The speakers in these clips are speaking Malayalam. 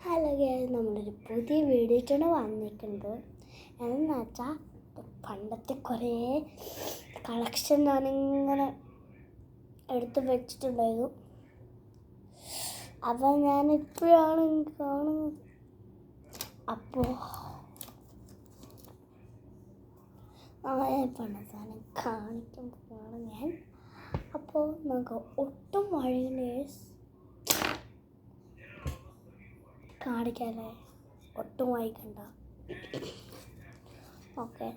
ഹലോ ഗൈസ്, നമ്മളൊരു പുതിയ വീഡിയോ ആയിട്ടാണ് വന്നിരിക്കുന്നത്. എന്ന് വെച്ചാൽ പണ്ടത്തെ കുറേ കളക്ഷൻ ഞാനിങ്ങനെ എടുത്ത് വെച്ചിട്ടുണ്ടായിരുന്നു. അപ്പോൾ ഞാനിപ്പോഴാണ് കാണുന്നത്. അപ്പോൾ പണ്ടത്തെ സാധനം കാണിക്കുമ്പോഴാണ് ഞാൻ. അപ്പോൾ നമുക്ക് ഒട്ടും വഴിയില്ലേ കാണിക്കാല്ലേ, ഒട്ടും വായിക്കണ്ട. ഓക്കെ,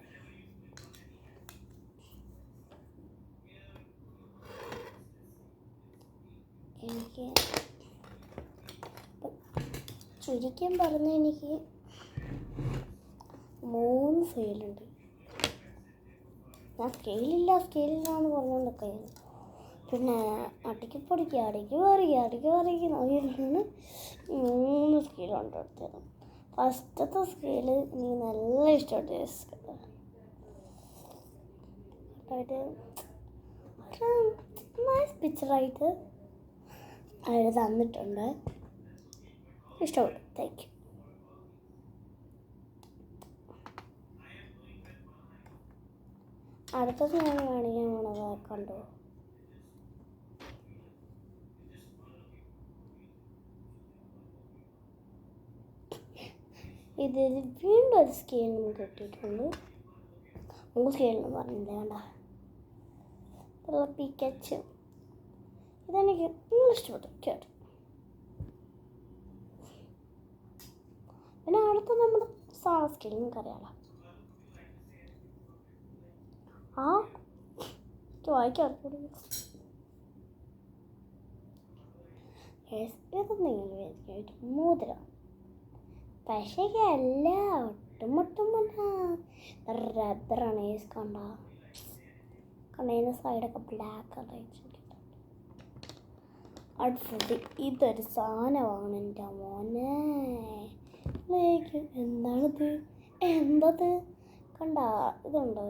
എനിക്ക് ചുരുക്കം പറഞ്ഞ എനിക്ക് 3 ഫെയിലുണ്ട്. ഞാൻ സ്കെയിലില്ലാന്ന് പറഞ്ഞുകൊണ്ടൊക്കെ പിന്നെ അടിക്ക് പറിക്കുന്ന 3 സ്കെയിലുണ്ട് എടുത്തത്. ഫസ്റ്റത്തെ സ്കെയില് എനിക്ക് നല്ല ഇഷ്ടപ്പെട്ട നൈസ് പിക്ചറായിട്ട് അവർ തന്നിട്ടുണ്ട്. ഇഷ്ടപ്പെട്ടു. Thank you. അടുത്തത് ഞാൻ കാണിക്കാൻ പോണത് കണ്ടോ. ഇത് വീണ്ടും ഒരു സ്കെയിൽ നമുക്ക് കിട്ടിയിട്ടുണ്ട്. 3 സ്കെയിലെന്ന് പറഞ്ഞില്ലേ, വേണ്ട പിക്കച്ച്. ഇതെനിക്ക് നല്ല ഇഷ്ടപ്പെട്ടു കേട്ടോ. പിന്നെ അടുത്ത നമ്മുടെ സാധാ സ്കെയിൽ നമുക്കറിയാലോ. വായിക്കാറ് ഇതൊന്നും മോതിരം, പക്ഷേ അല്ല, ഒട്ടുമൊട്ടും റബ്ബറാണ്. കണ്ടതിൻ്റെ സൈഡൊക്കെ ബ്ലാക്ക് ആയിട്ട്. അടുത്തത് ഇതൊരു സാധനമാണ് എൻ്റെ മോനെ. എന്താണിത്? എന്തത് കണ്ട? ഇതുണ്ട്,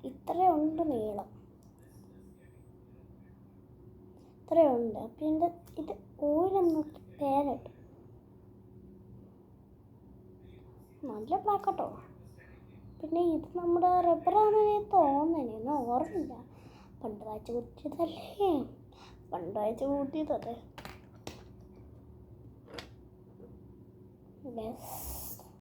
ഇത്രയുണ്ട് നീളം, ഇത്രയുണ്ട്. പിന്നെ ഇത് ഓരോന്ന് പേരിട്ട് നല്ല ബ്ലാക്കട്ടോ. പിന്നെ ഇത് നമ്മുടെ റബ്ബറാണെന്ന് തോന്നുന്നു, ഓർമ്മയില്ല. പണ്ട് വായിച്ച് കൂട്ടിയതല്ലേ.